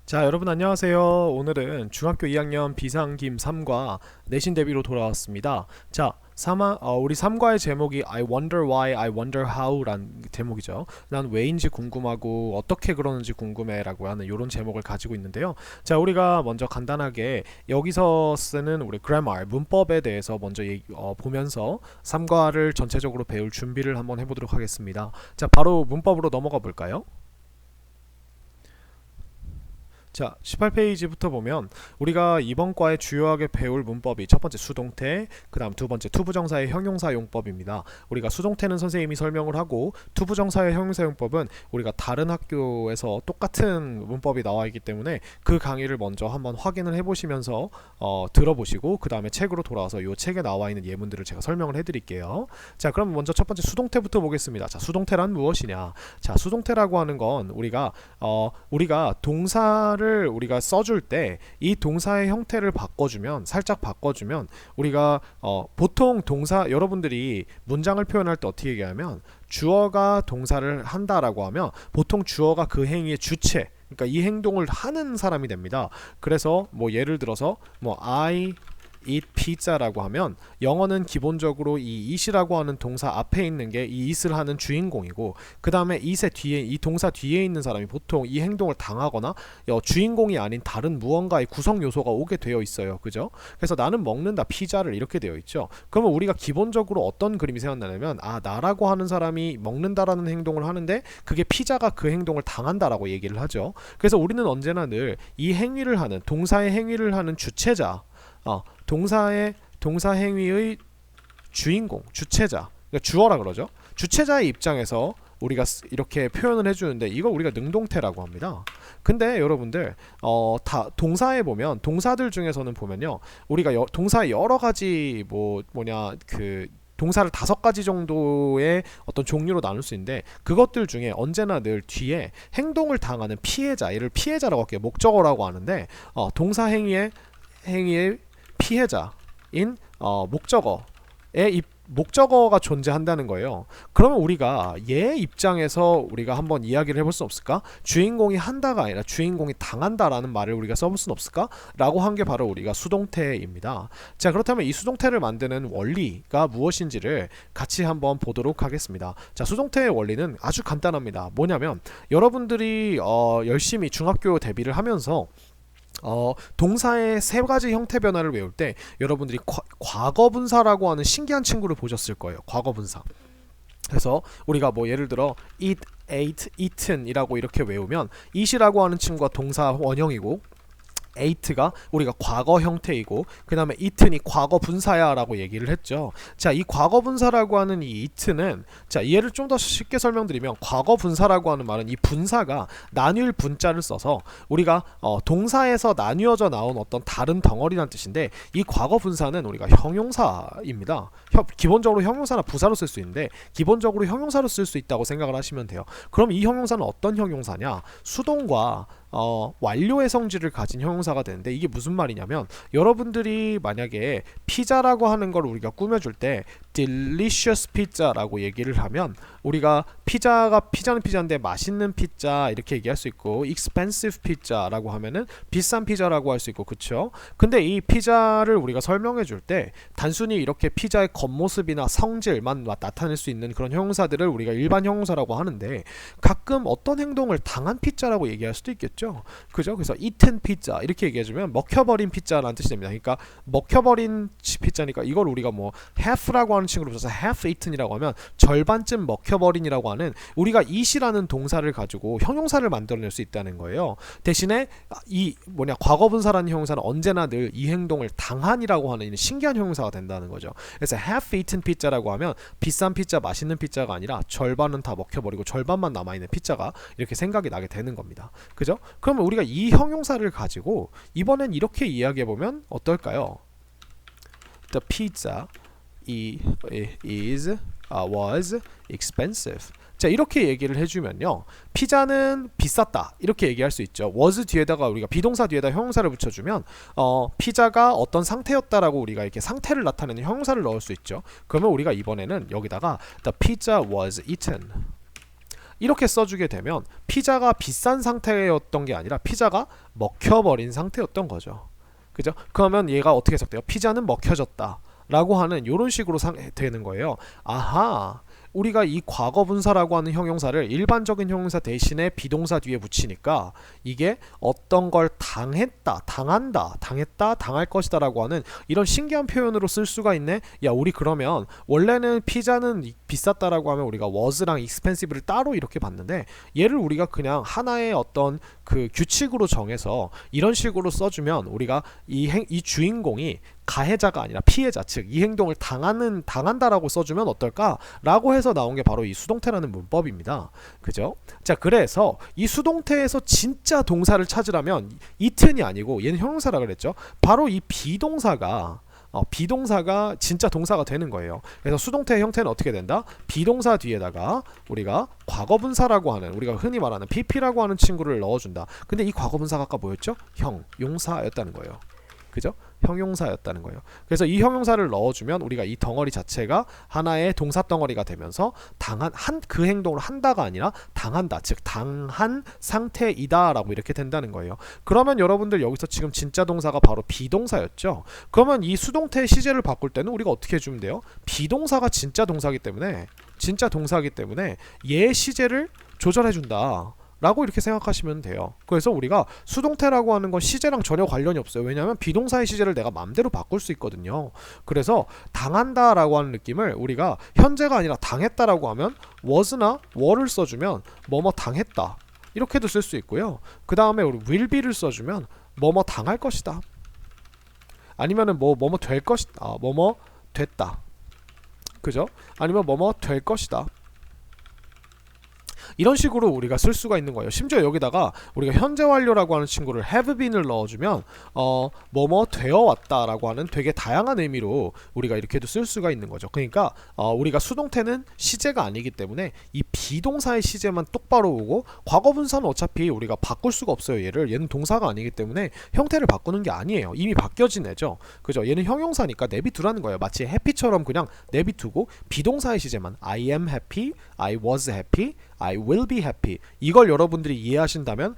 자, 여러분 안녕하세요. 오늘은 중학교 2학년 비상김 3과 내신 대비로 돌아왔습니다. 자, 우리 3과의 제목이 I wonder why, I wonder how 란 제목이죠. 난 왜인지 궁금하고 어떻게 그러는지 궁금해 라고 하는 이런 제목을 가지고 있는데요. 자, 우리가 먼저 간단하게 여기서 쓰는 우리 grammar, 문법에 대해서 먼저 보면서 3과를 전체적으로 배울 준비를 한번 해보도록 하겠습니다. 자, 바로 문법으로 넘어가 볼까요? 자, 18페이지부터 보면 우리가 이번 과에 주요하게 배울 문법이 첫 번째 수동태, 그 다음 두 번째 투부정사의 형용사용법입니다. 우리가 수동태는 선생님이 설명을 하고 투부정사의 형용사용법은 우리가 다른 학교에서 똑같은 문법이 나와 있기 때문에 그 강의를 먼저 한번 확인을 해보시면서 들어보시고 그 다음에 책으로 돌아와서 이 책에 나와 있는 예문들을 제가 설명을 해드릴게요. 자, 그럼 먼저 첫 번째 수동태부터 보겠습니다. 자, 수동태란 무엇이냐? 자, 수동태라고 하는 건 우리가 동사를 우리가 써줄 때 이 동사의 형태를 살짝 바꿔주면 우리가 보통 동사 여러분들이 문장을 표현할 때 어떻게 얘기하면 주어가 동사를 한다라고 하면 보통 주어가 그 행위의 주체, 그러니까 이 행동을 하는 사람이 됩니다. 그래서 뭐 예를 들어서 뭐 I eat pizza라고 하면 영어는 기본적으로 이 eat이라고 하는 동사 앞에 있는 게 이 eat을 하는 주인공이고 그 다음에 eat의 뒤에 이 동사 뒤에 있는 사람이 보통 이 행동을 당하거나 주인공이 아닌 다른 무언가의 구성 요소가 오게 되어 있어요. 그죠? 그래서 나는 먹는다 피자를 이렇게 되어 있죠. 그러면 우리가 기본적으로 어떤 그림이 생각나냐면 나라고 하는 사람이 먹는다라는 행동을 하는데 그게 피자가 그 행동을 당한다라고 얘기를 하죠. 그래서 우리는 언제나 늘 이 행위를 하는 동사의 행위를 하는 주체자 동사 행위의 주인공, 주체자, 그러니까 주어라 그러죠. 주체자의 입장에서 우리가 이렇게 표현을 해주는데 이걸 우리가 능동태라고 합니다. 근데 여러분들 동사에 보면 동사들 중에서는 보면요, 우리가 동사의 여러 가지 동사를 5가지 정도의 어떤 종류로 나눌 수 있는데 그것들 중에 언제나 늘 뒤에 행동을 당하는 피해자, 얘를 피해자라고 할게요. 목적어라고 하는데 동사 행위의 피해자인 목적어가 존재한다는 거예요. 그러면 우리가 얘 입장에서 우리가 한번 이야기를 해볼 수 없을까? 주인공이 한다가 아니라 주인공이 당한다라는 말을 우리가 써볼 수 없을까? 라고 한 게 바로 우리가 수동태입니다. 자, 그렇다면 이 수동태를 만드는 원리가 무엇인지를 같이 한번 보도록 하겠습니다. 자, 수동태의 원리는 아주 간단합니다. 뭐냐면 여러분들이 열심히 중학교 대비를 하면서 동사의 3가지 형태 변화를 외울 때 여러분들이 과거분사라고 하는 신기한 친구를 보셨을 거예요. 과거분사. 그래서 우리가 뭐 예를 들어 eat, ate, eaten 이라고 이렇게 외우면 eat이라고 하는 친구가 동사 원형이고 ate가 우리가 과거 형태이고 그 다음에 eaten이 과거 분사야 라고 얘기를 했죠. 자, 이 과거 분사라고 하는 이 eat는, 자, 얘를 좀 더 쉽게 설명드리면 과거 분사라고 하는 말은 이 분사가 나뉠 분자를 써서 우리가 동사에서 나뉘어져 나온 어떤 다른 덩어리란 뜻인데 이 과거 분사는 우리가 형용사입니다. 기본적으로 형용사나 부사로 쓸 수 있는데 기본적으로 형용사로 쓸 수 있다고 생각을 하시면 돼요. 그럼 이 형용사는 어떤 형용사냐? 수동과 완료의 성질을 가진 형용사가 되는데 이게 무슨 말이냐면 여러분들이 만약에 피자라고 하는 걸 우리가 꾸며줄 때 delicious pizza라고 얘기를 하면 우리가 피자는 피자인데 맛있는 피자 이렇게 얘기할 수 있고 expensive pizza라고 하면은 비싼 피자라고 할 수 있고, 그쵸? 근데 이 피자를 우리가 설명해 줄 때 단순히 이렇게 피자의 겉모습이나 성질만 나타낼 수 있는 그런 형용사들을 우리가 일반 형용사라고 하는데 가끔 어떤 행동을 당한 피자라고 얘기할 수도 있겠죠. 그죠? 그래서 eaten pizza 이렇게 얘기해주면 먹혀버린 피자라는 뜻이 됩니다. 그러니까 먹혀버린 피자니까 이걸 우리가 뭐 half라고 하는 친구로 붙여서 half eaten이라고 하면 절반쯤 먹혀버린이라고 하는 우리가 eat이라는 동사를 가지고 형용사를 만들어낼 수 있다는 거예요. 대신에 과거분사라는 형용사는 언제나 늘 이 행동을 당한이라고 하는 신기한 형용사가 된다는 거죠. 그래서 half eaten pizza라고 하면 비싼 피자, 맛있는 피자가 아니라 절반은 다 먹혀버리고 절반만 남아있는 피자가 이렇게 생각이 나게 되는 겁니다. 그죠? 그러면 우리가 이 형용사를 가지고 이번엔 이렇게 이야기해보면 어떨까요? The pizza was expensive. 자, 이렇게 얘기를 해주면요, 피자는 비쌌다 이렇게 얘기할 수 있죠. was 뒤에다가 우리가 비동사 뒤에다 형용사를 붙여주면 피자가 어떤 상태였다라고 우리가 이렇게 상태를 나타내는 형용사를 넣을 수 있죠. 그러면 우리가 이번에는 여기다가 the pizza was eaten 이렇게 써주게 되면 피자가 비싼 상태였던 게 아니라 피자가 먹혀버린 상태였던 거죠. 그죠? 그러면 얘가 어떻게 해석돼요? 피자는 먹혀졌다 라고 하는 이런 식으로 되는 거예요. 아하, 우리가 이 과거 분사라고 하는 형용사를 일반적인 형용사 대신에 비동사 뒤에 붙이니까 이게 어떤 걸 당했다, 당한다, 당했다, 당할 것이다 라고 하는 이런 신기한 표현으로 쓸 수가 있네. 야, 우리 그러면 원래는 피자는 비쌌다라고 하면 우리가 was랑 expensive를 따로 이렇게 봤는데 얘를 우리가 그냥 하나의 어떤 그 규칙으로 정해서 이런 식으로 써주면 우리가 이 주인공이 가해자가 아니라 피해자, 즉 이 행동을 당한다라고 써주면 어떨까? 라고 해서 나온 게 바로 이 수동태라는 문법입니다. 그죠? 자, 그래서 이 수동태에서 진짜 동사를 찾으라면 it은이 아니고 얘는 형용사라 그랬죠? 바로 이 비동사가 진짜 동사가 되는 거예요. 그래서 수동태의 형태는 어떻게 된다? 비동사 뒤에다가 우리가 과거분사라고 하는, 우리가 흔히 말하는 pp라고 하는 친구를 넣어준다. 근데 이 과거분사가 아까 뭐였죠? 형용사였다는 거예요. 그죠? 형용사였다는 거예요. 그래서 이 형용사를 넣어주면 우리가 이 덩어리 자체가 하나의 동사 덩어리가 되면서 그 행동을 한다가 아니라 당한다, 즉 당한 상태이다 라고 이렇게 된다는 거예요. 그러면 여러분들 여기서 지금 진짜 동사가 바로 비동사였죠. 그러면 이 수동태의 시제를 바꿀 때는 우리가 어떻게 해주면 돼요? 비동사가 진짜 동사기 때문에 얘의 시제를 조절해준다 라고 이렇게 생각하시면 돼요. 그래서 우리가 수동태라고 하는 건 시제랑 전혀 관련이 없어요. 왜냐하면 비동사의 시제를 내가 마음대로 바꿀 수 있거든요. 그래서 당한다 라고 하는 느낌을 우리가 현재가 아니라 당했다 라고 하면 was나 were를 써주면 뭐뭐 당했다 이렇게도 쓸 수 있고요. 그 다음에 우리 will be를 써주면 뭐뭐 당할 것이다, 아니면은 뭐뭐 될 것이다, 뭐뭐 됐다, 그죠? 아니면 뭐뭐 될 것이다, 이런 식으로 우리가 쓸 수가 있는 거예요. 심지어 여기다가 우리가 현재 완료라고 하는 친구를 have been을 넣어주면 뭐뭐 되어 왔다라고 하는 되게 다양한 의미로 우리가 이렇게도 쓸 수가 있는 거죠. 그러니까 우리가 수동태는 시제가 아니기 때문에 이 비동사의 시제만 똑바로 오고 과거분사는 어차피 우리가 바꿀 수가 없어요. 얘는 동사가 아니기 때문에 형태를 바꾸는 게 아니에요. 이미 바뀌어진 애죠. 그죠? 얘는 형용사니까 내비두라는 거예요. 마치 happy처럼 그냥 내비두고 비동사의 시제만 I am happy, I was happy, I will be happy, 이걸 여러분들이 이해하신다면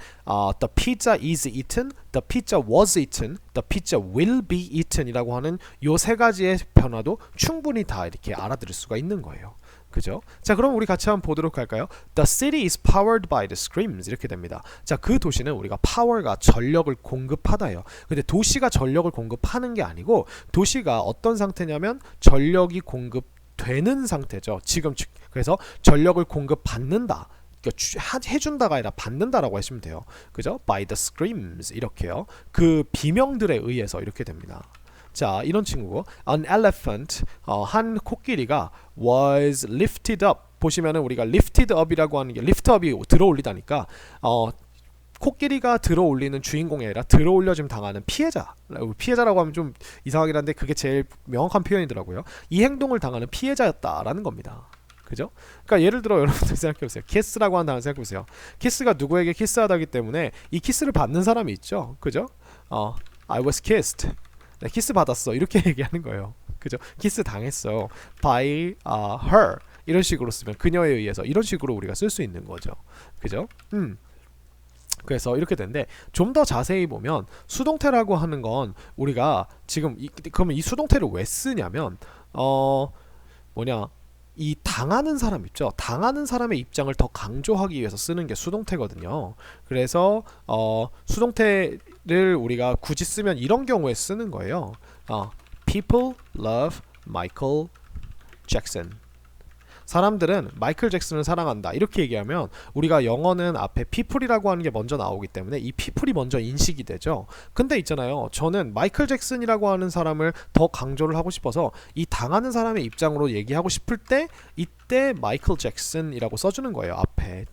the pizza is eaten, the pizza was eaten, the pizza will be eaten 이라고 하는 요 세 가지의 변화도 충분히 다 이렇게 알아들을 수가 있는 거예요. 그죠? 자, 그럼 우리 같이 한번 보도록 할까요? The city is powered by the screams 이렇게 됩니다. 자, 그 도시는 우리가 power가 전력을 공급하다예요. 근데 도시가 전력을 공급하는 게 아니고 도시가 어떤 상태냐면 전력이 공급되는 상태죠. 지금 그래서 전력을 공급받는다, 그러니까 해준다가 아니라 받는다라고 하시면 돼요. 그죠? By the screams 이렇게요. 그 비명들에 의해서 이렇게 됩니다. 자, 이런 친구고 An elephant, 한 코끼리가 was lifted up. 보시면은 우리가 lifted up이라고 하는 게 lift up이 들어올리다니까 코끼리가 들어올리는 주인공이 아니라 들어올려짐 당하는 피해자라고 하면 좀 이상하긴 한데 그게 제일 명확한 표현이더라고요. 이 행동을 당하는 피해자였다라는 겁니다. 그죠? 그러니까 예를 들어 여러분들 생각해보세요. 키스라고 하는 단어 생각해보세요. 키스가 누구에게 키스하다기 때문에 이 키스를 받는 사람이 있죠. 그죠? I was kissed. 네, 키스 받았어. 이렇게 얘기하는 거예요. 그죠? 키스 당했어. By her. 이런 식으로 쓰면 그녀에 의해서 이런 식으로 우리가 쓸 수 있는 거죠. 그죠? 그래서 이렇게 되는데 좀 더 자세히 보면 수동태라고 하는 건 우리가 지금 그러면 이 수동태를 왜 쓰냐면 이 당하는 사람 있죠. 당하는 사람의 입장을 더 강조하기 위해서 쓰는 게 수동태거든요. 그래서 수동태를 우리가 굳이 쓰면 이런 경우에 쓰는 거예요. People love Michael Jackson. 사람들은 마이클 잭슨을 사랑한다 이렇게 얘기하면 우리가 영어는 앞에 people이라고 하는 게 먼저 나오기 때문에 이 people이 먼저 인식이 되죠. 근데 있잖아요, 저는 마이클 잭슨이라고 하는 사람을 더 강조를 하고 싶어서 이 당하는 사람의 입장으로 얘기하고 싶을 때 이때 마이클 잭슨이라고 써주는 거예요. 앞에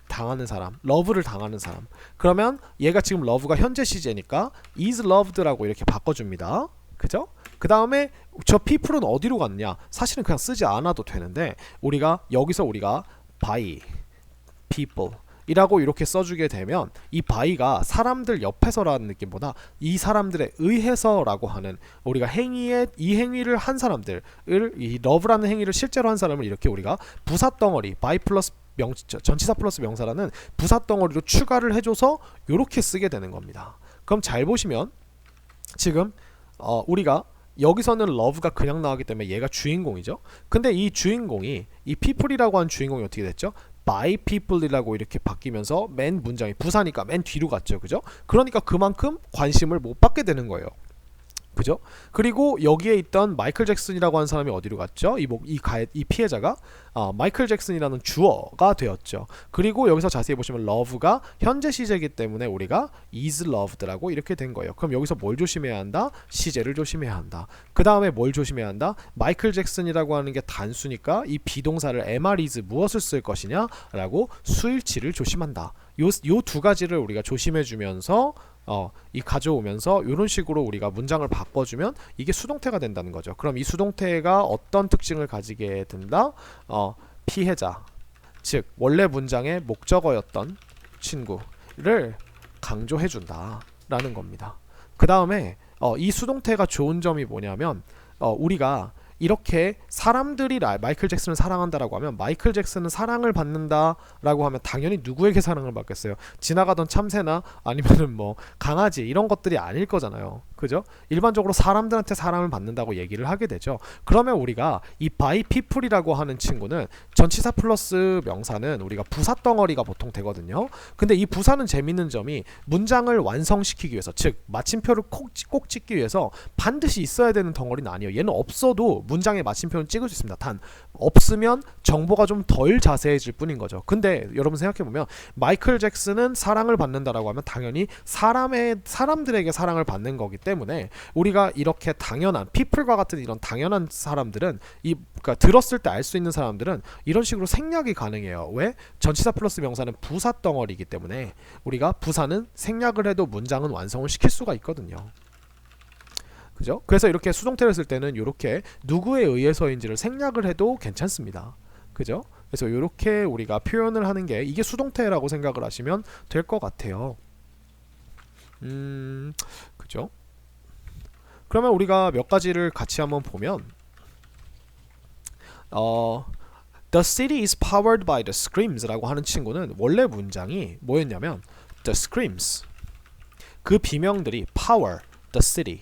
당하는 사람, 러브를 당하는 사람. 그러면 얘가 지금 러브가 현재 시제니까 is loved라고 이렇게 바꿔줍니다. 그죠? 그 다음에 저 people은 어디로 갔냐? 사실은 그냥 쓰지 않아도 되는데 여기서 우리가 by people 이라고 이렇게 써주게 되면 이 by가 사람들 옆에서라는 느낌보다 이 사람들에 의해서라고 하는 우리가 이 행위를 한 사람들을 이 love라는 행위를 실제로 한 사람을 이렇게 우리가 부사 덩어리 by 플러스 전치사 플러스 명사라는 부사 덩어리로 추가를 해줘서 이렇게 쓰게 되는 겁니다. 그럼 잘 보시면 지금 우리가 여기서는 love가 그냥 나오기 때문에 얘가 주인공이죠. 근데 이 주인공이 이 people이라고 한 주인공이 어떻게 됐죠? by people이라고 이렇게 바뀌면서 맨 문장이 부사니까 맨 뒤로 갔죠. 그죠? 그러니까 그만큼 관심을 못 받게 되는 거예요. 그죠? 그리고 여기에 있던 마이클 잭슨이라고 하는 사람이 어디로 갔죠? 이 피해자가 마이클 잭슨이라는 주어가 되었죠. 그리고 여기서 자세히 보시면 love가 현재 시제이기 때문에 우리가 is loved라고 이렇게 된 거예요. 그럼 여기서 뭘 조심해야 한다? 시제를 조심해야 한다. 그 다음에 뭘 조심해야 한다? 마이클 잭슨이라고 하는 게 단수니까 이 비동사를 am is 무엇을 쓸 것이냐? 라고 수일치를 조심한다. 요 두 가지를 우리가 조심해 주면서 이 가져오면서 이런 식으로 우리가 문장을 바꿔주면 이게 수동태가 된다는 거죠. 그럼 이 수동태가 어떤 특징을 가지게 된다? 피해자, 즉 원래 문장의 목적어였던 친구를 강조해준다 라는 겁니다. 그 다음에 이 수동태가 좋은 점이 뭐냐면 우리가 이렇게 사람들이 마이클 잭슨을 사랑한다라고 하면 마이클 잭슨은 사랑을 받는다라고 하면 당연히 누구에게 사랑을 받겠어요? 지나가던 참새나 아니면은 뭐 강아지 이런 것들이 아닐 거잖아요. 그죠? 일반적으로 사람들한테 사랑을 받는다고 얘기를 하게 되죠. 그러면 우리가 이 by people이라고 하는 친구는 전치사 플러스 명사는 우리가 부사 덩어리가 보통 되거든요. 근데 이 부사는 재밌는 점이 문장을 완성시키기 위해서, 즉 마침표를 꼭 찍기 위해서 반드시 있어야 되는 덩어리는 아니에요. 얘는 없어도 문장에 마침표는 찍을 수 있습니다. 단 없으면 정보가 좀 덜 자세해질 뿐인 거죠. 근데 여러분 생각해보면 마이클 잭슨은 사랑을 받는다라고 하면 당연히 사람들에게 사랑을 받는 거기 때문에 우리가 이렇게 당연한 people과 같은 이런 당연한 사람들은 그러니까 들었을 때 알 수 있는 사람들은 이런 식으로 생략이 가능해요. 왜? 전치사 플러스 명사는 부사 덩어리이기 때문에 우리가 부사는 생략을 해도 문장은 완성을 시킬 수가 있거든요. 그죠? 그래서 이렇게 수동태를 쓸 때는 이렇게 누구에 의해서인지를 생략을 해도 괜찮습니다. 그죠? 그래서 이렇게 우리가 표현을 하는 게 이게 수동태라고 생각을 하시면 될 것 같아요. 그죠? 그러면 우리가 몇 가지를 같이 한번 보면 The city is powered by the screams 라고 하는 친구는 원래 문장이 뭐였냐면 The screams, 그 비명들이 power the city,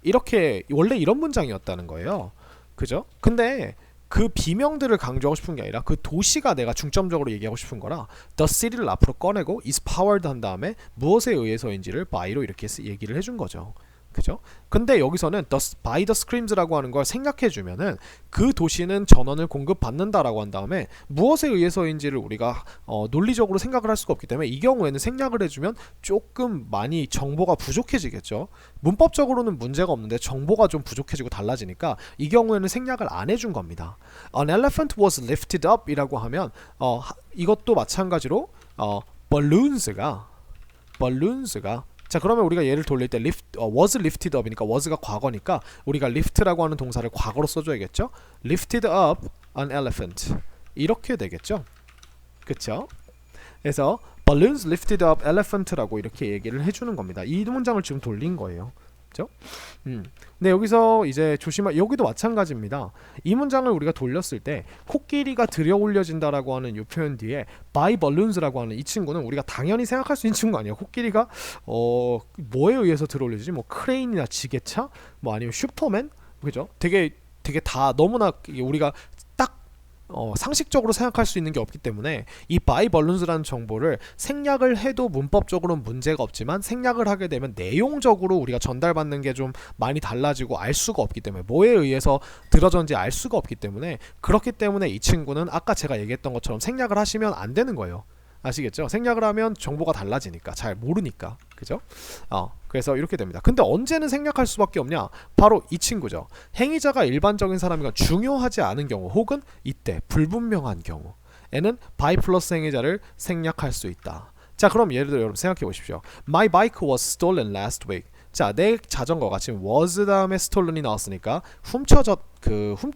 이렇게 원래 이런 문장이었다는 거예요. 그죠? 근데 그 비명들을 강조하고 싶은 게 아니라 그 도시가 내가 중점적으로 얘기하고 싶은 거라 the city를 앞으로 꺼내고 is powered 한 다음에 무엇에 의해서인지를 by로 이렇게 얘기를 해준 거죠. 그죠? 근데 여기서는 by the screams라고 하는 걸 생략해주면은 그 도시는 전원을 공급받는다라고 한 다음에 무엇에 의해서인지를 우리가 논리적으로 생각을 할 수가 없기 때문에 이 경우에는 생략을 해주면 조금 많이 정보가 부족해지겠죠. 문법적으로는 문제가 없는데 정보가 좀 부족해지고 달라지니까 이 경우에는 생략을 안 해준 겁니다. An elephant was lifted up 이라고 하면 이것도 마찬가지로 balloons가 자, 그러면 우리가 얘를 돌릴 때 was lifted up이니까 was가 과거니까 우리가 lift라고 하는 동사를 과거로 써줘야겠죠. lifted up an elephant 이렇게 되겠죠. 그쵸? 그래서 balloons lifted up elephant라고 이렇게 얘기를 해주는 겁니다. 이 문장을 지금 돌린 거예요. 그죠? 근데 여기서 이제 여기도 마찬가지입니다. 이 문장을 우리가 돌렸을 때 코끼리가 들여 올려진다라고 하는 이 표현 뒤에 by balloons라고 하는 이 친구는 우리가 당연히 생각할 수 있는 친구 아니에요. 코끼리가 뭐에 의해서 들어 올려지지? 뭐 크레인이나 지게차? 뭐 아니면 슈퍼맨? 그죠? 되게 다 너무나 우리가 딱 상식적으로 생각할 수 있는 게 없기 때문에 이 by balloons라는 정보를 생략을 해도 문법적으로는 문제가 없지만 생략을 하게 되면 내용적으로 우리가 전달받는 게 좀 많이 달라지고 알 수가 없기 때문에 뭐에 의해서 들어졌는지 알 수가 없기 때문에 그렇기 때문에 이 친구는 아까 제가 얘기했던 것처럼 생략을 하시면 안 되는 거예요. 아시겠죠? 생략을 하면 정보가 달라지니까 잘 모르니까. 그죠? 그래서 이렇게 됩니다. 근데 언제는 생략할 수밖에 없냐? 바로 이 친구죠. 행위자가 일반적인 사람이건 중요하지 않은 경우 혹은 이때 불분명한 경우에는 by 플러스 행위자를 생략할 수 있다. 자, 그럼 예를 들어 여러분 생각해 보십시오. My bike was stolen last week. 자, 내 자전거가 지금 was 다음에 stolen이 나왔으니까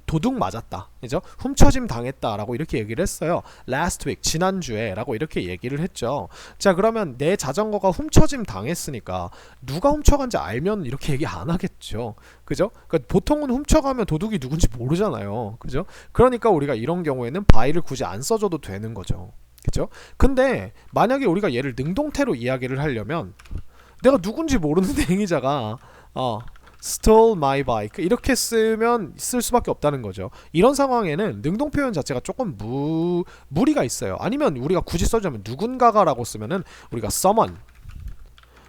도둑 맞았다. 그죠? 훔쳐짐 당했다라고 이렇게 얘기를 했어요. last week 지난주에라고 이렇게 얘기를 했죠. 자, 그러면 내 자전거가 훔쳐짐 당했으니까 누가 훔쳐간지 알면 이렇게 얘기 안 하겠죠. 그죠? 그러니까 보통은 훔쳐가면 도둑이 누군지 모르잖아요. 그죠? 그러니까 우리가 이런 경우에는 by를 굳이 안 써줘도 되는 거죠. 그죠? 근데 만약에 우리가 얘를 능동태로 이야기를 하려면 내가 누군지 모르는 행위자가 stole my bike 이렇게 쓸 수밖에 없다는 거죠. 이런 상황에는 능동 표현 자체가 조금 무리가 있어요. 아니면 우리가 굳이 써주자면 누군가가라고 쓰면은 우리가 someone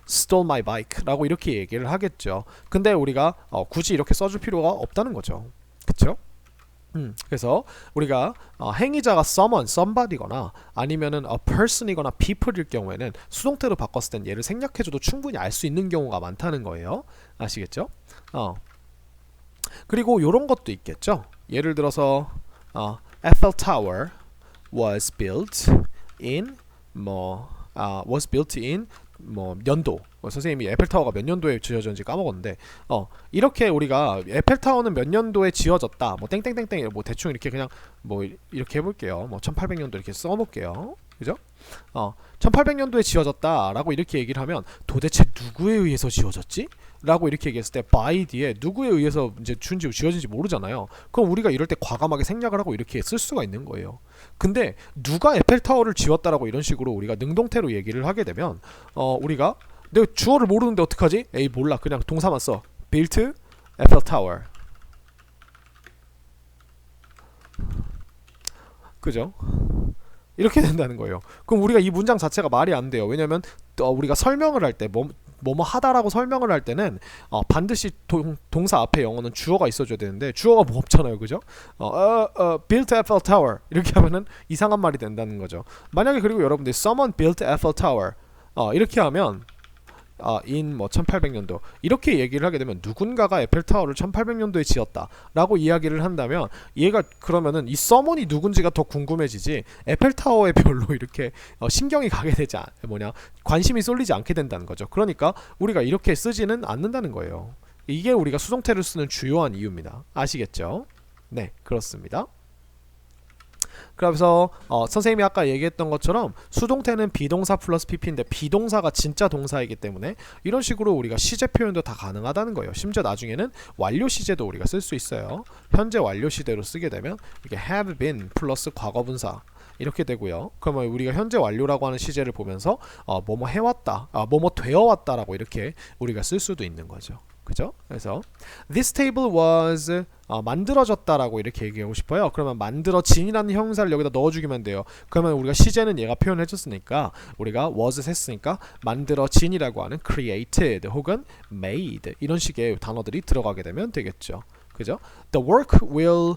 stole my bike 라고 이렇게 얘기를 하겠죠. 근데 우리가 굳이 이렇게 써줄 필요가 없다는 거죠. 그쵸? 그래서 우리가 행위자가 someone, somebody거나 아니면은 a person이거나 people일 경우에는 수동태로 바꿨을 땐 얘를 생략해줘도 충분히 알 수 있는 경우가 많다는 거예요. 아시겠죠? 그리고 요런 것도 있겠죠. 예를 들어서 Eiffel Tower was built in 연도. 선생님이 에펠타워가 몇 년도에 지어졌는지 까먹었는데 이렇게 우리가 에펠타워는 몇 년도에 지어졌다 뭐 땡땡땡땡 뭐 대충 이렇게 그냥 뭐 이렇게 해볼게요. 뭐 1800년도 이렇게 써볼게요. 그죠? 1800년도에 지어졌다 라고 이렇게 얘기를 하면 도대체 누구에 의해서 지어졌지? 라고 이렇게 얘기했을 때 by 뒤에 누구에 의해서 이제 지어진지 모르잖아요. 그럼 우리가 이럴 때 과감하게 생략을 하고 이렇게 쓸 수가 있는 거예요. 근데 누가 에펠타워를 지었다라고 이런 식으로 우리가 능동태로 얘기를 하게 되면 우리가 내가 주어를 모르는데 어떡하지? 에이 몰라 그냥 동사만 써. built Eiffel Tower. 그죠? 이렇게 된다는 거예요. 그럼 우리가 이 문장 자체가 말이 안 돼요. 왜냐면 우리가 설명을 할 때 뭐뭐 하다라고 설명을 할 때는 반드시 동사 앞에 영어는 주어가 있어줘야 되는데 주어가 뭐 없잖아요. 그죠? built Eiffel Tower 이렇게 하면은 이상한 말이 된다는 거죠. 만약에 그리고 여러분들 someone built Eiffel Tower 이렇게 하면 in 1800년도 이렇게 얘기를 하게 되면 누군가가 에펠타워를 1800년도에 지었다 라고 이야기를 한다면 얘가 그러면은 이 someone이 누군지가 더 궁금해지지 에펠타워에 별로 이렇게 신경이 가게 되지 관심이 쏠리지 않게 된다는 거죠. 그러니까 우리가 이렇게 쓰지는 않는다는 거예요. 이게 우리가 수동태를 쓰는 주요한 이유입니다. 아시겠죠? 네, 그렇습니다. 그래서 선생님이 아까 얘기했던 것처럼 수동태는 비동사 플러스 pp인데 비동사가 진짜 동사이기 때문에 이런 식으로 우리가 시제 표현도 다 가능하다는 거예요. 심지어 나중에는 완료 시제도 우리가 쓸 수 있어요. 현재 완료 시제로 쓰게 되면 이게 have been 플러스 과거분사 이렇게 되고요. 그러면 우리가 현재 완료라고 하는 시제를 보면서 뭐뭐 해왔다, 뭐뭐 되어왔다라고 이렇게 우리가 쓸 수도 있는 거죠. 그죠? 그래서 this table was 만들어졌다라고 이렇게 얘기하고 싶어요. 그러면 만들어진이라는 형사를 여기다 넣어주기만 돼요. 그러면 우리가 시제는 얘가 표현해줬으니까 우리가 was 했으니까 만들어진이라고 하는 created 혹은 made 이런 식의 단어들이 들어가게 되면 되겠죠. 그죠? The work will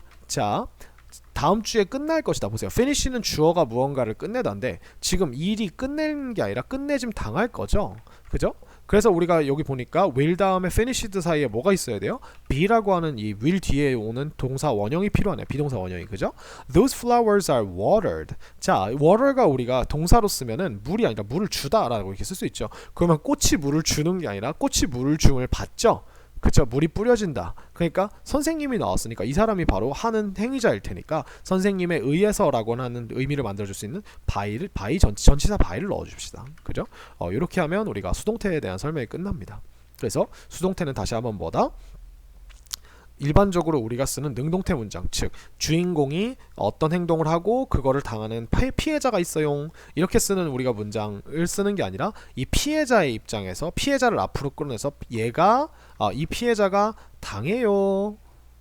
다음 주에 끝날 것이다. 보세요. finish는 주어가 무언가를 끝내다인데 지금 일이 끝내는 게 아니라 끝내짐 당할 거죠. 그죠? 그래서 우리가 여기 보니까 will 다음에 finished 사이에 뭐가 있어야 돼요? be라고 하는 이 will 뒤에 오는 동사 원형이 필요하네. 비동사 원형이. 그죠? Those flowers are watered. 자, water가 우리가 동사로 쓰면은 물이 아니라 물을 주다라고 이렇게 쓸 수 있죠. 그러면 꽃이 물을 주는 게 아니라 꽃이 물을 줌을 받죠. 그쵸? 물이 뿌려진다. 그러니까 선생님이 나왔으니까 이 사람이 바로 하는 행위자일 테니까 선생님에 의해서라고 하는 의미를 만들어줄 수 있는 전치사 by를 넣어줍시다. 그죠? 이렇게 하면 우리가 수동태에 대한 설명이 끝납니다. 그래서 수동태는 다시 한번 뭐다? 일반적으로 우리가 쓰는 능동태 문장, 즉 주인공이 어떤 행동을 하고 그거를 당하는 피해자가 있어요. 이렇게 쓰는 우리가 문장을 쓰는 게 아니라 이 피해자의 입장에서 피해자를 앞으로 끌어내서 이 피해자가 당해요.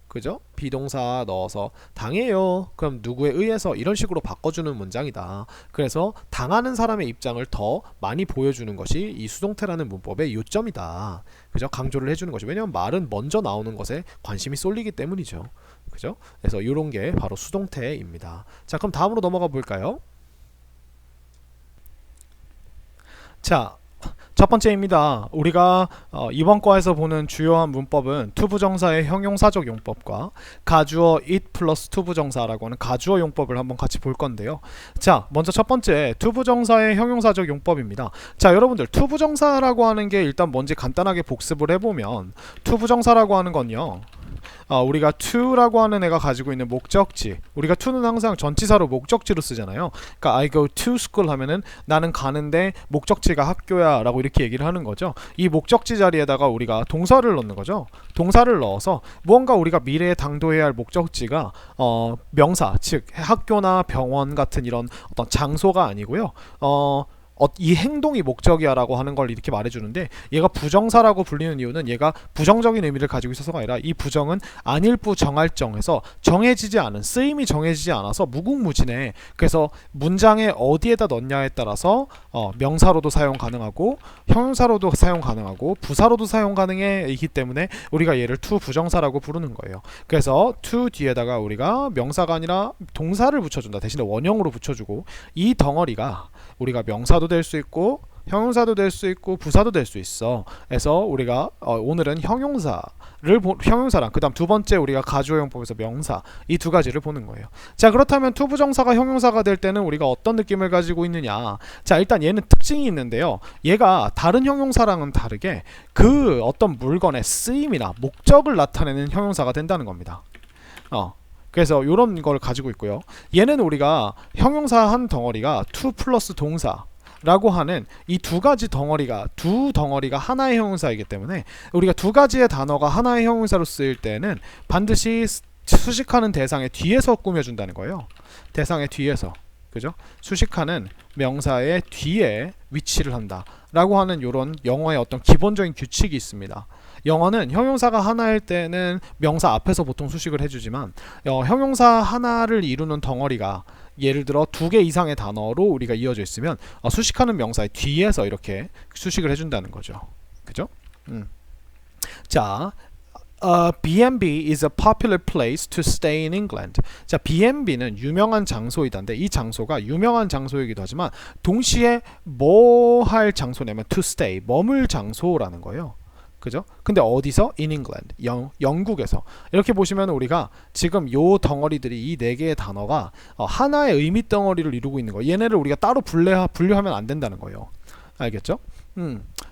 그죠? 비동사 넣어서 당해요. 그럼 누구에 의해서 이런 식으로 바꿔주는 문장이다. 그래서 당하는 사람의 입장을 더 많이 보여주는 것이 이 수동태라는 문법의 요점이다. 그죠? 강조를 해주는 것이. 왜냐면 말은 먼저 나오는 것에 관심이 쏠리기 때문이죠. 그죠? 그래서 이런 게 바로 수동태입니다. 자, 그럼 다음으로 넘어가 볼까요? 자, 첫 번째입니다. 우리가 이번 과에서 보는 주요한 문법은 투부정사의 형용사적 용법과 가주어 it 플러스 투부정사라고 하는 가주어 용법을 한번 같이 볼 건데요. 자, 먼저 첫 번째 투부정사의 형용사적 용법입니다. 자, 여러분들 투부정사라고 하는 게 일단 뭔지 간단하게 복습을 해보면 투부정사라고 하는 건요, 우리가 to라고 하는 애가 가지고 있는 목적지, 우리가 to는 항상 전치사로 목적지로 쓰잖아요. 그러니까 I go to school 하면은 나는 가는데 목적지가 학교야 라고 이렇게 얘기를 하는 거죠. 이 목적지 자리에다가 우리가 동사를 넣는 거죠. 동사를 넣어서 무언가 우리가 미래에 당도해야 할 목적지가 명사, 즉 학교나 병원 같은 이런 어떤 장소가 아니고요, 이 행동이 목적이야 라고 하는 걸 이렇게 말해주는데, 얘가 부정사라고 불리는 이유는 얘가 부정적인 의미를 가지고 있어서가 아니라 이 부정은 안일부 정할정해서 정해지지 않은, 쓰임이 정해지지 않아서 무궁무진해. 그래서 문장에 어디에다 넣냐에 따라서 명사로도 사용 가능하고 형용사로도 사용 가능하고 부사로도 사용 가능해이기 때문에 우리가 얘를 to 부정사라고 부르는 거예요. 그래서 to 뒤에다가 우리가 명사가 아니라 동사를 붙여준다, 대신에 원형으로 붙여주고, 이 덩어리가 우리가 명사도 될 수 있고 형용사도 될 수 있고 부사도 될 수 있어. 그래서 우리가 오늘은 형용사랑 그 다음 두 번째 우리가 가주어용법에서 명사, 이 두 가지를 보는 거예요. 자, 그렇다면 투부정사가 형용사가 될 때는 우리가 어떤 느낌을 가지고 있느냐. 자, 일단 얘는 특징이 있는데요, 얘가 다른 형용사랑은 다르게 그 어떤 물건의 쓰임이나 목적을 나타내는 형용사가 된다는 겁니다. 그래서 이런 걸 가지고 있고요. 얘는 우리가 형용사 한 덩어리가 to 플러스 동사 라고 하는 이 두 덩어리가 하나의 형용사이기 때문에 우리가 두 가지의 단어가 하나의 형용사로 쓰일 때는 반드시 수식하는 대상의 뒤에서 꾸며준다는 거예요. 대상의 뒤에서, 그죠? 수식하는 명사의 뒤에 위치를 한다 라고 하는 이런 영어의 어떤 기본적인 규칙이 있습니다. 영어는 형용사가 하나일 때는 명사 앞에서 보통 수식을 해주지만 형용사 하나를 이루는 덩어리가 예를 들어 두 개 이상의 단어로 우리가 이어져 있으면 수식하는 명사의 뒤에서 이렇게 수식을 해준다는 거죠. 그죠? 자, B&B is a popular place to stay in England. 자, B&B는 유명한 장소이다인데, 이 장소가 유명한 장소이기도 하지만 동시에 뭐 할 장소냐면 to stay, 머물 장소라는 거예요. 그죠? 근데 어디서? In England, 영국에서. 이렇게 보시면 우리가 지금 요 덩어리들이, 이 네 개의 단어가 하나의 의미 덩어리를 이루고 있는 거예요. 얘네를 우리가 따로 분류하면 안 된다는 거예요. 알겠죠?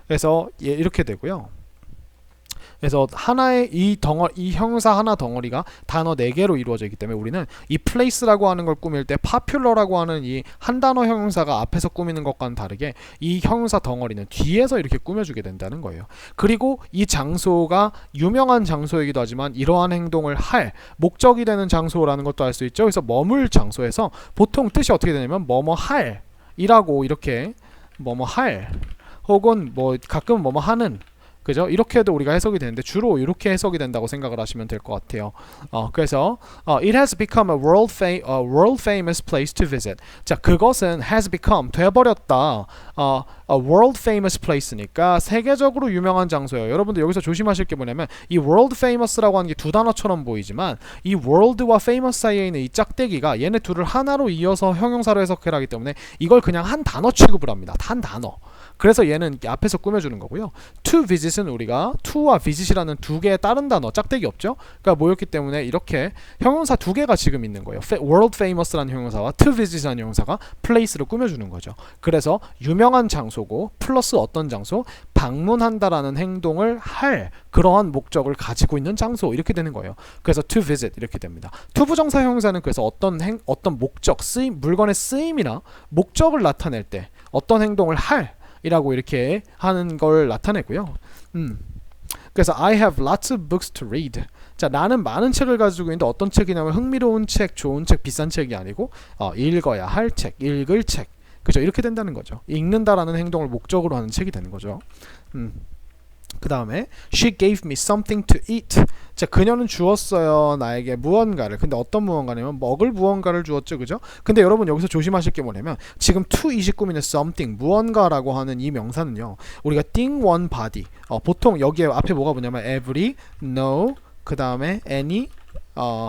그래서 이렇게 되고요. 그래서 하나의 이 형용사 하나 덩어리가 단어 4개로 이루어져 있기 때문에 우리는 이 place라고 하는 걸 꾸밀 때 popular라고 하는 이 한 단어 형용사가 앞에서 꾸미는 것과는 다르게 이 형용사 덩어리는 뒤에서 이렇게 꾸며주게 된다는 거예요. 그리고 이 장소가 유명한 장소이기도 하지만 이러한 행동을 할 목적이 되는 장소라는 것도 알 수 있죠. 그래서 머물 장소에서 보통 뜻이 어떻게 되냐면 뭐뭐 할 이라고, 이렇게 뭐뭐 할 혹은 뭐 가끔 뭐뭐 하는, 그죠? 이렇게 해도 우리가 해석이 되는데 주로 이렇게 해석이 된다고 생각을 하시면 될 것 같아요. 그래서 it has become a world famous place to visit. 자, 그것은 has become, 돼버렸다. a world famous place니까 세계적으로 유명한 장소예요. 여러분들 여기서 조심하실 게 뭐냐면 이 world famous라고 하는 게 두 단어처럼 보이지만 이 world와 famous 사이에 있는 이 짝대기가 얘네 둘을 하나로 이어서 형용사로 해석해라 하기 때문에 이걸 그냥 한 단어 취급을 합니다. 한 단어. 그래서 얘는 앞에서 꾸며주는 거고요. to visit은 우리가 to와 visit이라는 두 개의 다른 단어, 짝대기 없죠? 그러니까 모였기 때문에 이렇게 형용사 두 개가 지금 있는 거예요. world famous라는 형용사와 to visit이라는 형용사가 place로 꾸며주는 거죠. 그래서 유명한 장소고 플러스 어떤 장소, 방문한다라는 행동을 할 그러한 목적을 가지고 있는 장소, 이렇게 되는 거예요. 그래서 to visit 이렇게 됩니다. 투부정사 형용사는 그래서 어떤 목적, 쓰임, 물건의 쓰임이나 목적을 나타낼 때 어떤 행동을 할 이라고 이렇게 하는 걸 나타내고요. 그래서 I have lots of books to read. 자, 나는 많은 책을 가지고 있는데 어떤 책이냐면 흥미로운 책, 좋은 책, 비싼 책이 아니고 읽어야 할 책, 읽을 책. 그죠? 이렇게 된다는 거죠. 읽는다라는 행동을 목적으로 하는 책이 되는 거죠. 그 다음에 She gave me something to eat. 자, 그녀는 주었어요 나에게 무언가를. 근데 어떤 무언가냐면 먹을 무언가를 주었죠, 그죠? 근데 여러분 여기서 조심하실 게 뭐냐면 지금 to eat이 꾸미는 something, 무언가라고 하는 이 명사는요, 우리가 thing, one, body, 보통 여기에 앞에 뭐가 뭐냐면 every, no, 그 다음에 any,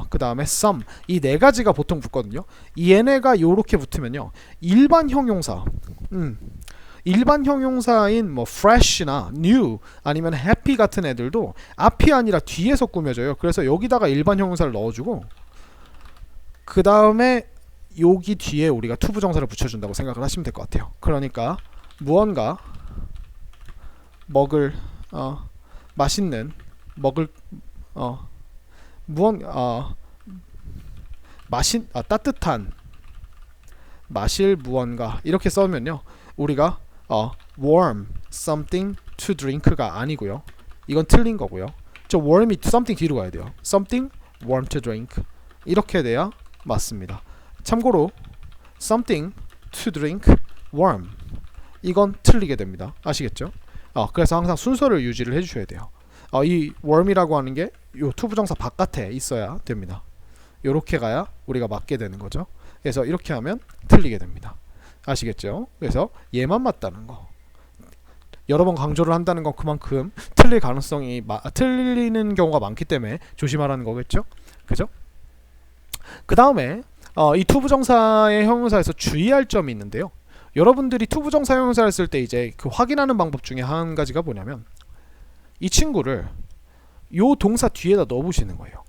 그 다음에 some, 이 네 가지가 보통 붙거든요. 얘네가 요렇게 붙으면요 일반 형용사, 일반 형용사인 뭐 fresh나 new 아니면 happy 같은 애들도 앞이 아니라 뒤에서 꾸며져요. 그래서 여기다가 일반 형용사를 넣어주고 그 다음에 여기 뒤에 우리가 to 부정사를 붙여준다고 생각을 하시면 될 것 같아요. 그러니까 무언가 먹을 맛있는 먹을 따뜻한 마실 무언가 이렇게 써면요 우리가 warm something to drink가 아니고요 이건 틀린 거고요 저 warm이 something 뒤로 가야 돼요 something warm to drink 이렇게 돼야 맞습니다. 참고로 something to drink warm 이건 틀리게 됩니다. 아시겠죠? 그래서 항상 순서를 유지를 해주셔야 돼요. 이 warm이라고 하는 게 요 to 부정사 바깥에 있어야 됩니다. 요렇게 가야 우리가 맞게 되는 거죠. 그래서 이렇게 하면 틀리게 됩니다. 아시겠죠? 그래서 얘만 맞다는 거. 여러 번 강조를 한다는 건 그만큼 틀리는 경우가 많기 때문에 조심하라는 거겠죠? 그죠? 그 다음에 이 to 부정사의 형용사에서 주의할 점이 있는데요. 여러분들이 to 부정사 형용사를 쓸 때 이제 그 확인하는 방법 중에 한 가지가 뭐냐면 이 친구를 요 동사 뒤에다 넣어보시는 거예요.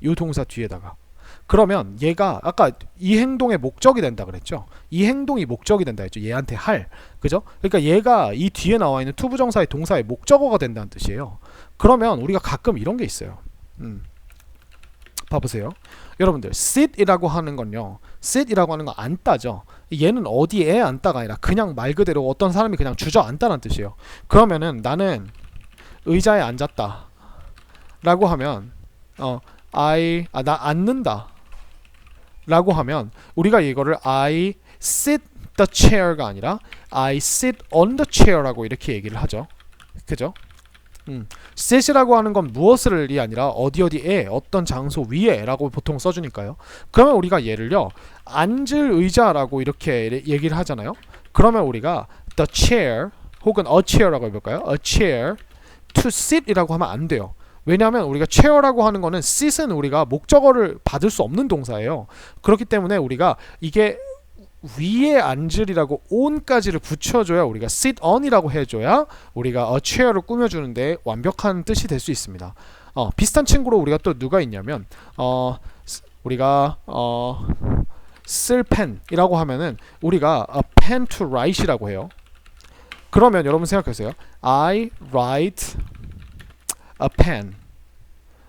요 동사 뒤에다가. 그러면 얘가 아까 이 행동의 목적이 된다 그랬죠. 이 행동이 목적이 된다 했죠. 얘한테 할. 그죠? 그러니까 얘가 이 뒤에 나와 있는 to 부정사의 동사의 목적어가 된다는 뜻이에요. 그러면 우리가 가끔 이런 게 있어요. 봐보세요. 여러분들 sit이라고 하는 건요. sit이라고 하는 거 앉다죠. 얘는 어디에 앉다가 아니라 그냥 말 그대로 어떤 사람이 그냥 주저앉다는 뜻이에요. 그러면은 나는 의자에 앉았다 라고 하면 나 앉는다 라고 하면 우리가 이거를 I sit the chair가 아니라 I sit on the chair 라고 이렇게 얘기를 하죠. 그죠? sit이라고 하는 건 무엇을이 아니라 어디에 어떤 장소 위에 라고 보통 써주니까요. 그러면 우리가 얘를요 앉을 의자라고 이렇게 얘기를 하잖아요. 그러면 우리가 the chair 혹은 a chair라고 해볼까요? a chair to sit 이라고 하면 안 돼요. 왜냐하면 우리가 chair라고 하는 거는 sit은 우리가 목적어를 받을 수 없는 동사예요. 그렇기 때문에 우리가 이게 위에 앉으리라고 on까지를 붙여줘야 우리가 sit on이라고 해줘야 우리가 a chair을 꾸며주는데 완벽한 뜻이 될 수 있습니다. 비슷한 친구로 우리가 또 누가 있냐면 우리가 쓸 펜이라고 하면은 우리가 a pen to write이라고 해요. 그러면 여러분 생각하세요. I write a pen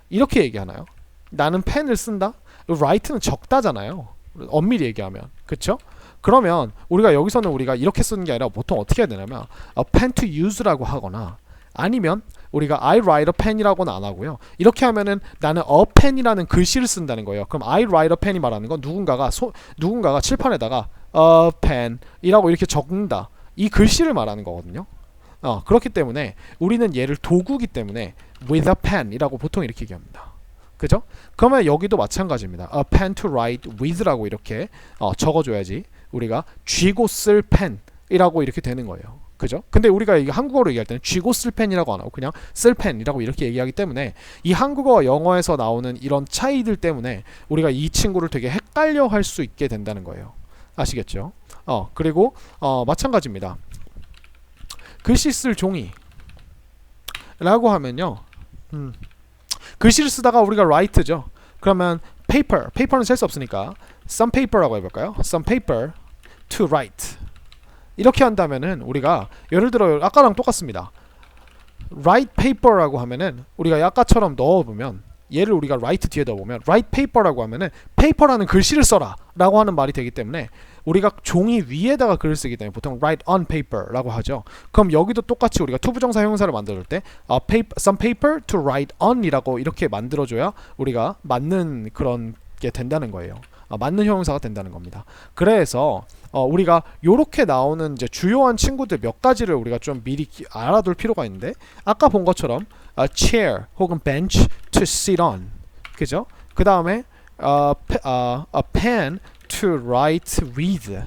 이렇게 얘기하나요? 나는 펜을 쓴다? write는 적다잖아요. 엄밀히 얘기하면 그쵸? 그러면 우리가 여기서는 우리가 이렇게 쓰는 게 아니라 보통 어떻게 해야 되냐면 a pen to use라고 하거나 아니면 우리가 I write a pen이라고는 안 하고요. 이렇게 하면은 나는 a pen이라는 글씨를 쓴다는 거예요. 그럼 I write a pen이 말하는 건 누군가가 칠판에다가 a pen이라고 이렇게 적는다. 이 글씨를 말하는 거거든요. 그렇기 때문에 우리는 얘를 도구기 때문에 with a pen이라고 보통 이렇게 얘기합니다. 그죠? 그러면 여기도 마찬가지입니다. a pen to write with라고 이렇게 적어줘야지 우리가 쥐고 쓸 펜이라고 이렇게 되는 거예요. 그죠? 근데 우리가 이게 한국어로 얘기할 때는 쥐고 쓸 펜이라고 안 하고 그냥 쓸 펜이라고 이렇게 얘기하기 때문에 이 한국어와 영어에서 나오는 이런 차이들 때문에 우리가 이 친구를 되게 헷갈려 할 수 있게 된다는 거예요. 아시겠죠? 그리고 마찬가지입니다. 글씨 쓸 종이 라고 하면요 글씨를 쓰다가 우리가 write죠. 그러면 paper는 셀 수 없으니까 some paper라고 해볼까요? some paper to write 이렇게 한다면은 우리가 예를 들어 아까랑 똑같습니다. write paper라고 하면은 우리가 아까처럼 넣어보면 얘를 우리가 write 뒤에 넣어보면 write paper라고 하면은 paper라는 글씨를 써라 라고 하는 말이 되기 때문에 우리가 종이 위에다가 글을 쓰기 때문에 보통 write on paper라고 하죠. 그럼 여기도 똑같이 우리가 to 부정사 형용사를 만들 때 some paper to write on 이라고 이렇게 만들어줘야 우리가 맞는 그런 게 된다는 거예요. 맞는 형용사가 된다는 겁니다. 그래서 우리가 요렇게 나오는 이제 주요한 친구들 몇 가지를 우리가 좀 미리 알아둘 필요가 있는데 아까 본 것처럼 a chair 혹은 bench to sit on 그죠? 그 다음에 a pen to write with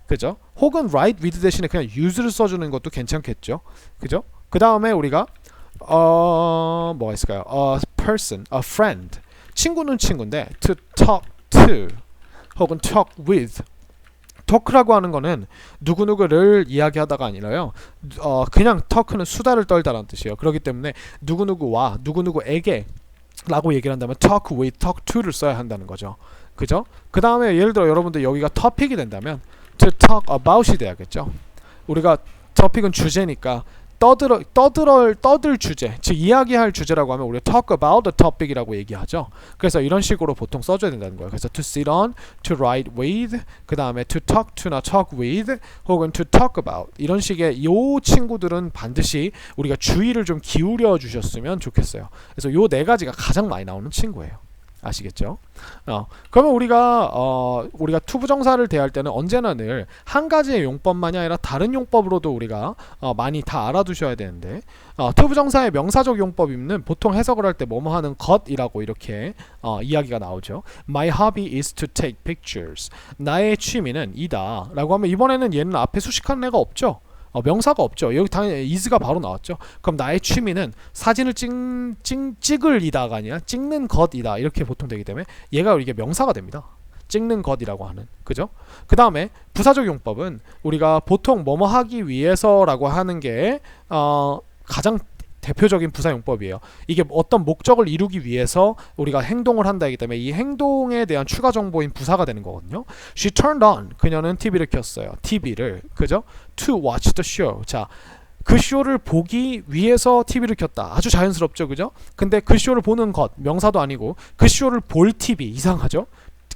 그죠? 혹은 write with 대신에 그냥 use를 써주는 것도 괜찮겠죠? 그죠? 그 다음에 우리가 뭐가 있을까요? a person, a friend 친구는 친구인데 to talk to 혹은 talk with 토크라고 하는 거는 누구누구를 이야기하다가 아니라요. 그냥 토크는 수다를 떨다라는 뜻이에요. 그렇기 때문에 누구누구와 누구누구에게 라고 얘기를 한다면 talk with, talk to를 써야 한다는 거죠. 그죠? 그 다음에 예를 들어 여러분들 여기가 topic이 된다면 to talk about이 돼야겠죠. 우리가 topic은 주제니까 떠들 주제, 즉 이야기할 주제라고 하면 우리가 talk about the topic이라고 얘기하죠. 그래서 이런 식으로 보통 써줘야 된다는 거예요. 그래서 to sit on, to write with, 그 다음에 to talk to나 talk with, 혹은 to talk about 이런 식의 요 친구들은 반드시 우리가 주의를 좀 기울여 주셨으면 좋겠어요. 그래서 요 네 가지가 가장 많이 나오는 친구예요. 아시겠죠? 그러면 우리가 투부정사를 대할 때는 언제나 늘 한 가지의 용법만이 아니라 다른 용법으로도 우리가 많이 다 알아두셔야 되는데 투부정사의 명사적 용법은 보통 해석을 할 때 뭐뭐 하는 것이라고 이렇게 이야기가 나오죠. My hobby is to take pictures. 나의 취미는 이다 라고 하면 이번에는 얘는 앞에 수식하는 애가 없죠. 명사가 없죠. 여기 당연히 is가 바로 나왔죠. 그럼 나의 취미는 사진을 찍을 이다가 아니라 찍는 것이다 이렇게 보통 되기 때문에 얘가 이게 명사가 됩니다. 찍는 것이라고 하는, 그죠? 그 다음에 부사적 용법은 우리가 보통 뭐뭐 하기 위해서라고 하는 게 가장 대표적인 부사용법이에요. 이게 어떤 목적을 이루기 위해서 우리가 행동을 한다기 때문에 이 행동에 대한 추가 정보인 부사가 되는 거거든요. She turned on. 그녀는 TV를 켰어요. TV를, 그죠? To watch the show. 자, 그 쇼를 보기 위해서 TV를 켰다. 아주 자연스럽죠, 그죠? 근데 그 쇼를 보는 것, 명사도 아니고 그 쇼를 볼 TV, 이상하죠?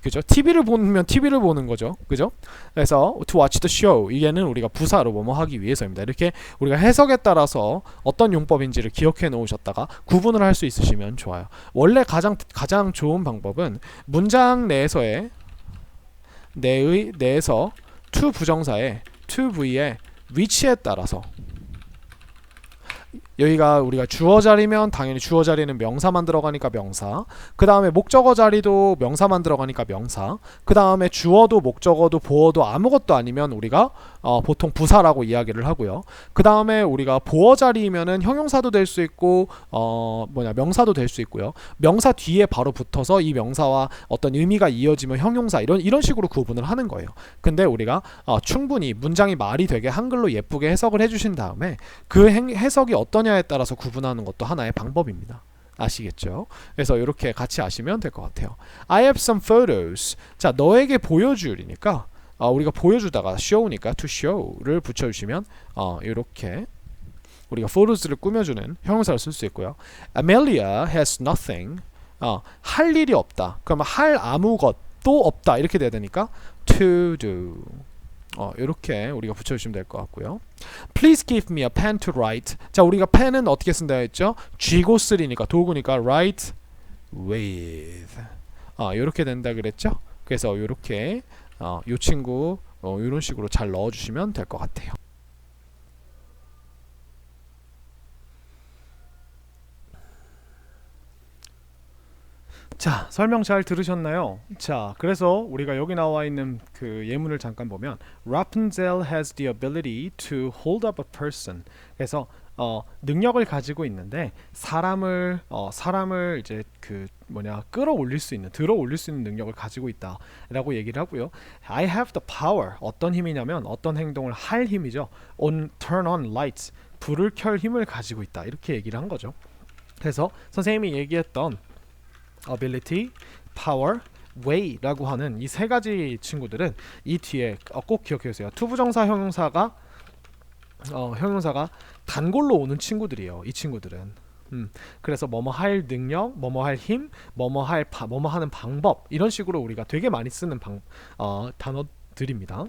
그죠? TV를 보면 TV를 보는 거죠. 그죠? 그래서 to watch the show 이게는 우리가 부사로 뭐뭐 하기 위해서입니다. 이렇게 우리가 해석에 따라서 어떤 용법인지를 기억해 놓으셨다가 구분을 할 수 있으시면 좋아요. 원래 가장 좋은 방법은 문장 내에서 to 부정사의 to v의 위치에 따라서 여기가 우리가 주어 자리면 당연히 주어 자리는 명사만 들어가니까 명사, 그 다음에 목적어 자리도 명사만 들어가니까 명사, 그 다음에 주어도 목적어도 보어도 아무것도 아니면 우리가 보통 부사라고 이야기를 하고요. 그 다음에 우리가 보어 자리이면은 형용사도 될 수 있고 명사도 될 수 있고요. 명사 뒤에 바로 붙어서 이 명사와 어떤 의미가 이어지면 형용사 이런 식으로 구분을 하는 거예요. 근데 우리가 충분히 문장이 말이 되게 한글로 예쁘게 해석을 해주신 다음에 그 해석이 어떠냐에 따라서 구분하는 것도 하나의 방법입니다. 아시겠죠? 그래서 이렇게 같이 아시면 될 것 같아요. I have some photos. 자, 너에게 보여줄이니까 우리가 보여주다가 show니까 to show를 붙여주시면 이렇게 우리가 photos를 꾸며주는 형용사를 쓸 수 있고요. Amelia has nothing. 할 일이 없다. 그러면 할 아무것도 없다 이렇게 돼야 되니까 to do. 이렇게 우리가 붙여주시면 될 것 같고요. Please give me a pen to write. 자, 우리가 펜은 어떻게 쓴다 했죠? 쥐고 쓰리니까 도구니까 write with. 이렇게 된다 그랬죠? 그래서 이렇게 이 친구 이런 식으로 잘 넣어주시면 될 것 같아요. 자, 설명 잘 들으셨나요? 자, 그래서 우리가 여기 나와 있는 그 예문을 잠깐 보면 Rapunzel has the ability to hold up a person. 그래서 능력을 가지고 있는데 사람을 이제 끌어올릴 수 있는, 들어올릴 수 있는 능력을 가지고 있다라고 얘기를 하고요. I have the power. 어떤 힘이냐면 어떤 행동을 할 힘이죠. Turn on lights. 불을 켤 힘을 가지고 있다. 이렇게 얘기를 한 거죠. 그래서 선생님이 얘기했던 ability, power, way라고 하는 이 세 가지 친구들은 이 뒤에 꼭 기억해 주세요. 투부정사 형용사가 단골로 오는 친구들이에요. 이 친구들은. 그래서 뭐뭐 할 능력, 뭐뭐 할 힘, 뭐뭐 하는 방법 이런 식으로 우리가 되게 많이 쓰는 단어들입니다.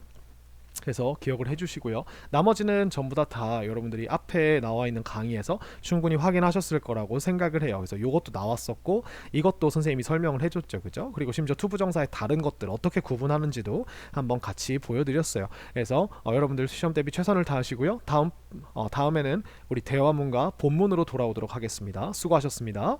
그래서 기억을 해주시고요. 나머지는 전부 다 여러분들이 앞에 나와 있는 강의에서 충분히 확인하셨을 거라고 생각을 해요. 그래서 이것도 나왔었고 이것도 선생님이 설명을 해줬죠, 그죠? 그리고 심지어 투부정사의 다른 것들 어떻게 구분하는지도 한번 같이 보여드렸어요. 그래서 여러분들 시험 대비 최선을 다하시고요. 다음에는 우리 대화문과 본문으로 돌아오도록 하겠습니다. 수고하셨습니다.